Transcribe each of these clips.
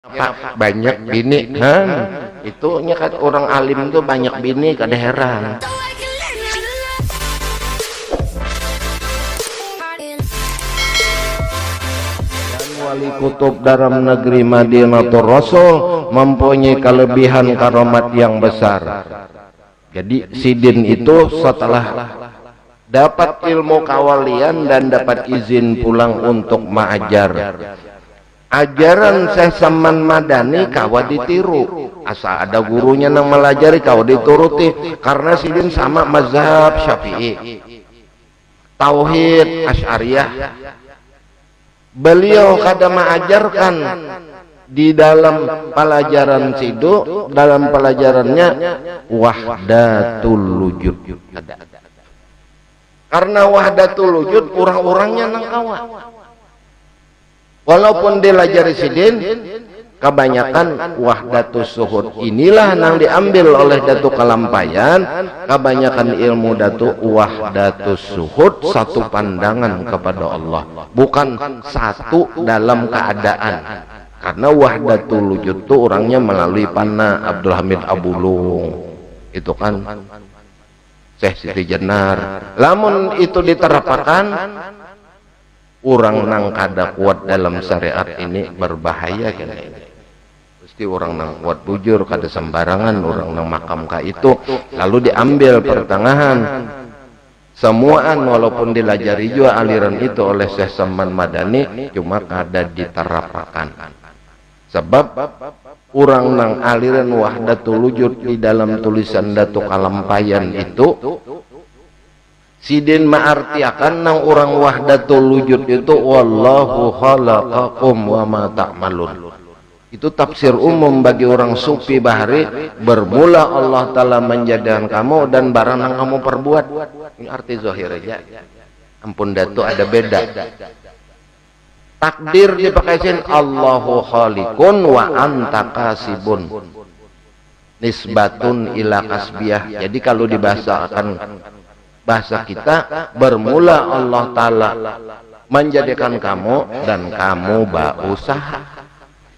Pak, banyak bini itu kan orang alim tuh banyak bini, kada heran. Dan wali kutub dalam negeri Madinatul Rasul mempunyai kelebihan karamat yang besar. Jadi Sidin itu setelah dapat ilmu kawalian dan dapat izin pulang untuk mengajar. Ajaran Syekh Saman Madani kawa ditiru, asa ada gurunya yang melajari kawa dituruti, karena Sidin sama mazhab Syafi'i, tauhid Asy'ariyah. Beliau kada mengajarkan di dalam pelajaran Sidu, dalam pelajarannya wahdatul wujud, karena wahdatul wujud orang-orangnya nang kawa. Walaupun dilajari Sidin, kebanyakan wahdatus suhud inilah yang diambil oleh Datuk Kalampayan. Kebanyakan ilmu Datuk wahdatus suhud, satu pandangan kepada Allah, bukan satu dalam keadaan. Karena wahdatul wujud itu orangnya melalui Panna Abdul Hamid Abulung, itu kan Syekh Siti Jenar. Lamun itu diterapkan, orang nang kada kuat dalam syariat ini berbahaya kan ini. Pasti orang nang kuat bujur kada sembarangan orang nang makam ka itu lalu diambil pertengahan. Semuaan walaupun dilajari juga aliran itu oleh Syekh Saman Madani, cuma kada diterapkan. Sebab orang nang aliran wahdatul wujud di dalam tulisan Datuk Kalampayan itu, Sidin mengartiakan nang orang wahdatul wujud itu wallahu khalaqakum wa ma ta'malun. Itu tafsir umum bagi orang sufi bahari, bermula Allah Ta'ala menjadikan kamu dan barang yang kamu perbuat. Ini arti zahir aja. Ampun Datuk ada beda. Takdir dipakaiin Allahu khaliqun wa anta kasibun. Nisbatun ila kasbiyah. Jadi kalau dibahasakan bahasa kita, bermula Allah Ta'ala menjadikan kamu dan kamu berusaha.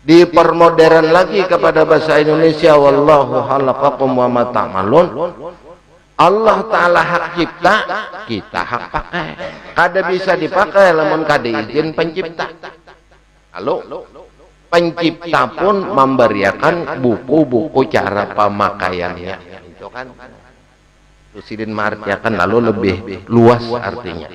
Dipermodern lagi kepada bahasa Indonesia, wallahu khalaqakum wa ma ta'malun. Allah Ta'ala hak cipta, kita hak pakai. Kada bisa dipakai lamun kada izin pencipta. Halo, pencipta pun memberiakan buku-buku cara pemakaiannya, itu kan. Sidin mengartikan lalu lebih luas artinya.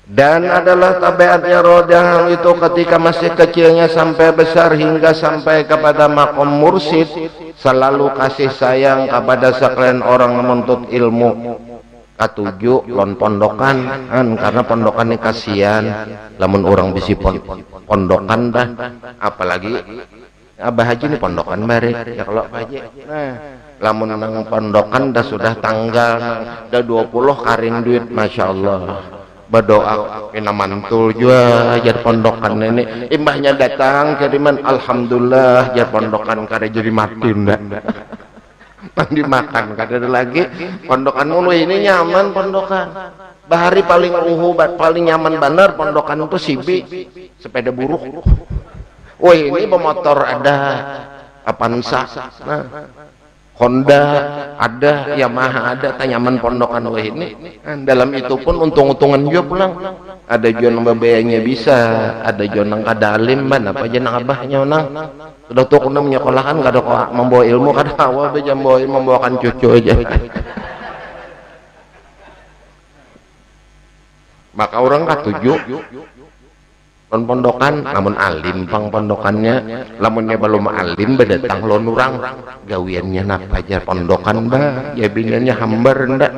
Dan adalah tabiatnya roda itu ketika masih kecilnya sampai besar hingga sampai kepada makom mursyid, selalu kasih sayang kepada sekalian orang menuntut ilmu. Katujuh lon pondokan karena pondokan ini kasihan lamun orang bisi pondokan dah, apalagi Abah Haji ini pondokan bare ya kalau Abah Haji. Lamun nang pondokan dah sudah tanggal dah 20 karing duit, masya Allah. Berdoa kena mantul juga ajar pondokan ini. Imbahnya datang kiriman, alhamdulillah ajar pondokan kada jadi mati ndak. Pang dimakan kada ada lagi. Pondokan mulu ini nyaman pondokan. Bahari paling paling nyaman benar pondokan itu Sibi, sepeda buruk. Woi ini pemotor ada Avanza, nah, Honda ada, Yamaha ada, tanyaman pondokan wah ini. Dalam itu pun untung-untungan juga pulang. Ada jual babayanya bisa, ada jual nang kada alim ban apa aja nang abahnya nang. Sudah tuh kuna menyekolahan kada kok membawa ilmu kada awal beja membawakan cucu aja. Maka orang katujuh pondokan namun alim pang pondokannya, lamunnya belum alim berdatang lon urang gawiannya nak ajar pondokan bah ya bingannya hambar ndak.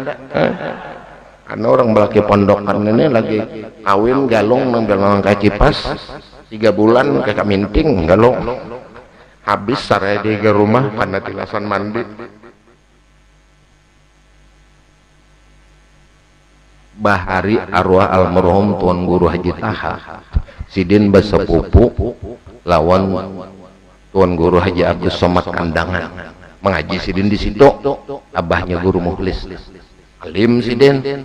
Karena orang belaki pondokan ini lagi kawin galong nang belang kacipas 3 bulan ke kaminting galong habis sare di rumah pada tilasan mandi. Bahari arwah almarhum Tuan Guru Haji Taha Sidin bersepupu lawan Tuan Guru Haji Agus Somad Kandangan mengaji Sidin di situ. Abahnya Guru Mukhlis alim Sidin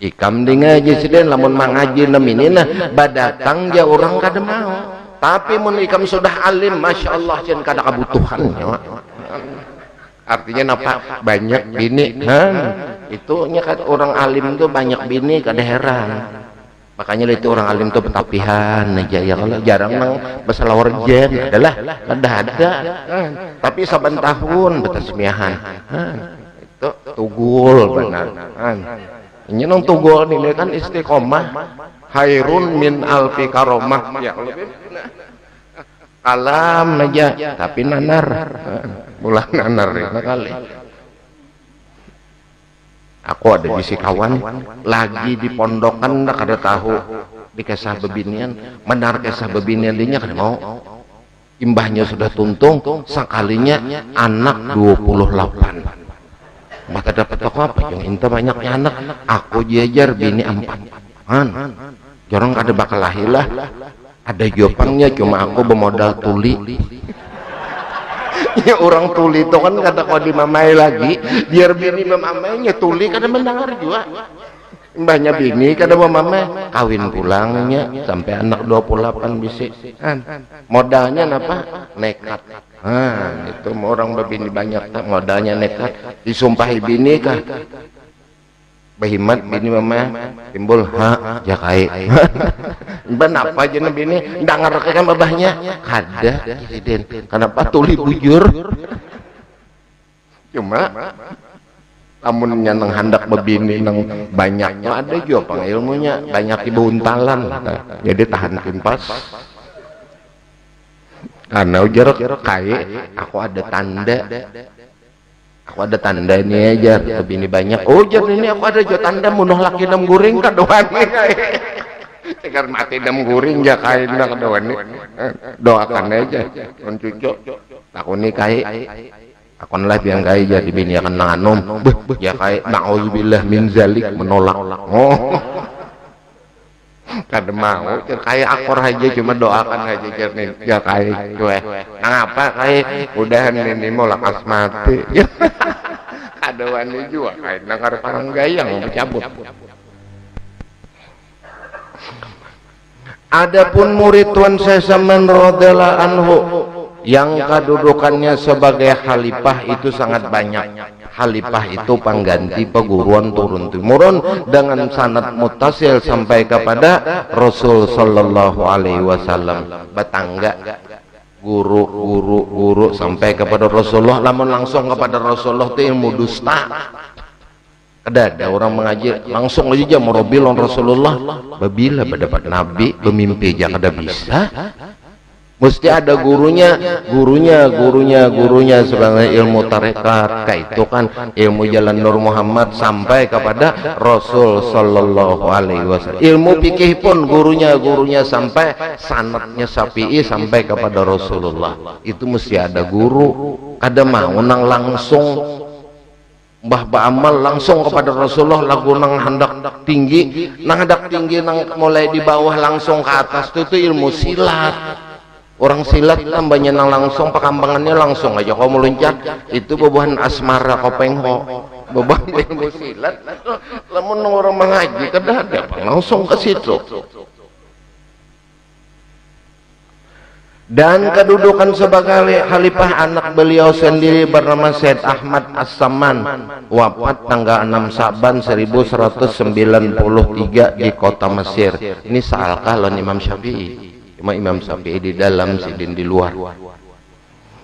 ikam di ngaji Sidin lamun mengaji neminina badatang ja orang kada mau Tapi mun ikam sudah alim, masya Allah jangan kada kebutuhan. Artinya apa? Banyak bini. Itu kan orang alim tuh banyak bini, kada heran. Makanya itu orang alim tuh petapihan aja ya, kalau jarang nang masalah warjen adalah ada. Tapi saban tahun betasmiahan. Itu tugul benar. Ini nang tugul ini kan istiqomah. Hairun min alfi karomah. Ya lebih alam aja, tapi nanar. Mulai nanar ya kali. Aku ada di kawan lagi di pondokan dah kada tahu di kisah bebinian, menar kisah bebinian dinya kada mau. Imbahnya sudah tuntung, sekalinya anak 28. Maka dapat aku apa? Yang inta banyaknya anak, aku jajar bini 4. Jorong kada bakal lahilah. Ada jopangnya, cuma aku bermodal tuli. Ya orang tuli itu kan kata kau dimamai lagi, biar bini memamainya tuli kada mendengar juga. Mbahnya bini kada memamai, kawin pulangnya sampai anak 28 bisi. Modalnya apa? Nekat. Itu orang berbini banyak tak modalnya nekat. Disumpahi bini kah? Bahimat bini mama timbul jakai. Ban apa aja nabi ini ndak ngerekekan babahnya kada presiden. Kenapa tuli bujur? Cuma lamun nang handak bebini nang banyaknya ada juga pangilmunya banyak ibu untalan. Jadi tahan kimpas. Karena ujar kai aku ada tanda. Aku ada tanda ini aja, tapi ini banyak. Oh jadi ini aku ada juga tanda munuh laki dam guring kadoan nih. Tegar mati dam guring ja kain dah kadoan nih. Doakan aja, koncucuk. Aku nih kai, aku lah biang kai jadi bini akan nanganum. Ya kai, na'udzubillah min zalik menolak. Oh. Kada mau, kayak akor aja cuma doakan aja jernih. Ya kayak gue, ngapa kayak udahan ini mau lakas mati. Ada wani juga kayak nakar parang gayang bercabut. Adapun murid Tuan Sesaman radhiyallahu anhu yang kedudukannya sebagai khalifah itu sangat banyak. Khalifah itu pengganti peguruan turun temurun dengan sanad mutasil sampai kepada Rasul sallallahu alaihi wasallam. Batangga guru sampai kepada Rasulullah, lamun langsung kepada Rasulullah itu ilmu dusta. Ada orang mengaji langsung aja merobil Rasulullah. Babila berdapat Nabi pemimpi aja kada bisa. Mesti ada gurunya sebagai ilmu tarekat, kayak itu kan ilmu jalan Nur Muhammad sampai kepada Rasul sallallahu alaihi wasallam. Ilmu fikih pun gurunya sampai sanadnya Syafi'i sampai kepada Rasulullah. Itu mesti ada guru. Kada mau nang langsung Mbah Ba'amal langsung kepada Rasulullah lagu nang hendak tinggi nang mulai di bawah langsung ke atas itu ilmu silat. Orang silat tambahnya nang langsung pakambangannya langsung aja kau meluncat itu bebuhan asmara kau pengho beban ilmu silat lamun orang mengaji kada ada langsung ke situ. Dan kedudukan sebagai khalifah anak beliau sendiri bernama Syed Ahmad As-Saman, wafat tanggal 6 Saban 1193 di kota Mesir. Ini saalkah lawan Imam Syafi'i. Cuma Imam Syafi'i di dalam, Sidin di luar.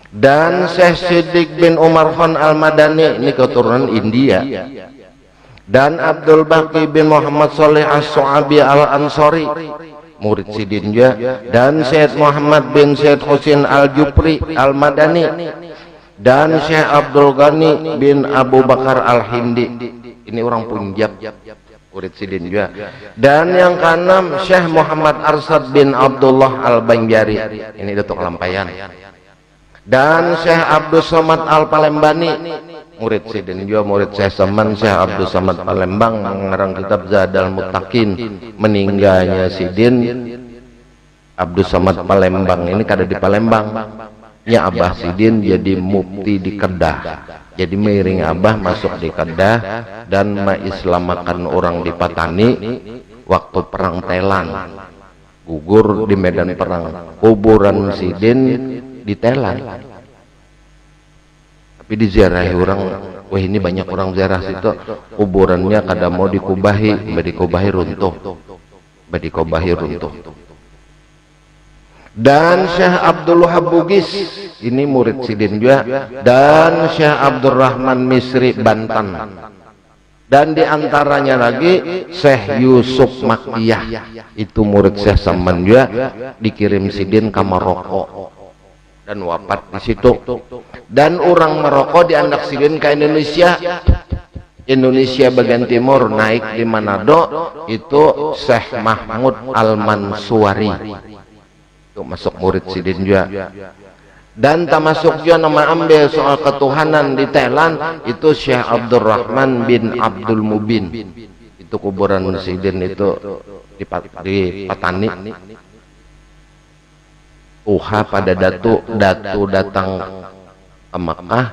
Dan Syekh Siddiq bin Umar Khan Al-Madani, ini keturunan India. Dan Abdul Baqi bin Muhammad Saleh As-Su'abi Al-Ansari, murid Sidin juga. Dan Syekh Muhammad bin Syekh Husin Al-Jupri Al-Madani. Dan Syekh Abdul Ghani bin Abu Bakar Al-Hindi. Ini orang Punjab. Murid Sidin juga. Dan yang keenam Syekh Muhammad Arsad bin Abdullah Al-Banjari. Ini Datuk Lampayan. Dan Syekh Abdul Somad Al-Palembani, murid Sidin juga, murid Syekh Saman. Syekh Abdul Somad Palembang mengarang kitab Zadal Muttaqin. Meninggalnya Sidin Abdul Somad Palembang ini kada di Palembang. Ya Abah Sidin jadi mufti di Kedah. Jadi miring Abah masuk di Kedah dan mengislamakan orang di Patani waktu perang Thailand. gugur di medan perang. Kuburan Sidin di Thailand, tapi diziarahi orang. Wah, ini banyak orang ziarah situ. Kuburannya kada mau dikubahi, dikubahi runtuh, Dan Syekh Abdul Wahab Bugis, ini murid Sidin juga, dan Syekh Abdurrahman Misri Bantan, dan diantaranya lagi Syekh Yusuf Makiyah, itu murid Syekh Saman juga, dikirim Sidin ke Maroko dan wafat di situ. Dan orang Maroko diandak Sidin ke Indonesia bagian timur, naik di Manado, itu Syekh Mahmud Al-Mansuari, itu masuk murid Sidin juga. Dan termasuk juga nama ambil soal ketuhanan di Thailand, itu Syekh Abdurrahman bin Abdul Mubin, itu kuburan Sidin itu di Patani. Pada Datu datang ke Makkah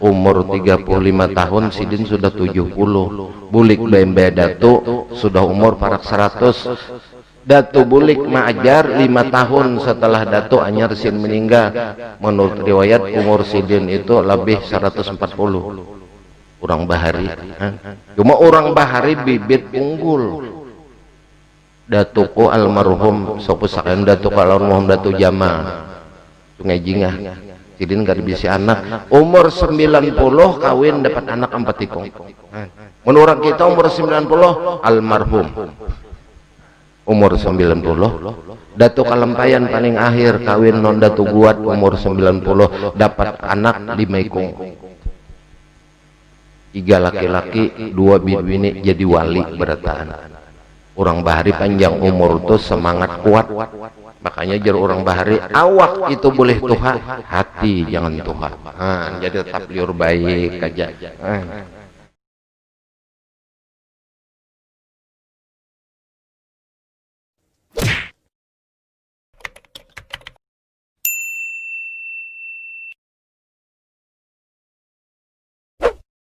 umur 35 tahun, Sidin sudah 70. Bulik bembe Datu sudah umur parak 100. Datu bulik ma'ajar 5 tahun setelah Datu anyar Sin meninggal. Menurut riwayat umur Sidin itu lebih 140. Orang bahari, cuma orang bahari bibit unggul. Datuku almarhum sopusakan Datuku almarhum Datu Jamal Sungai Jingah. Sidin gak bisa anak, umur 90 kawin dapat anak 4 tikung. Menurut kita umur 90 almarhum, umur 90 Datu Kalampayan paling akhir kawin non Datu Guat umur 90 dapat anak 5 ikung, 3 laki-laki 2 bini jadi wali berataan. Orang bahari panjang umur tuh semangat kuat, makanya jar orang bahari awak itu boleh tuha, hati jangan tuha. Jadi tetap liur baik aja.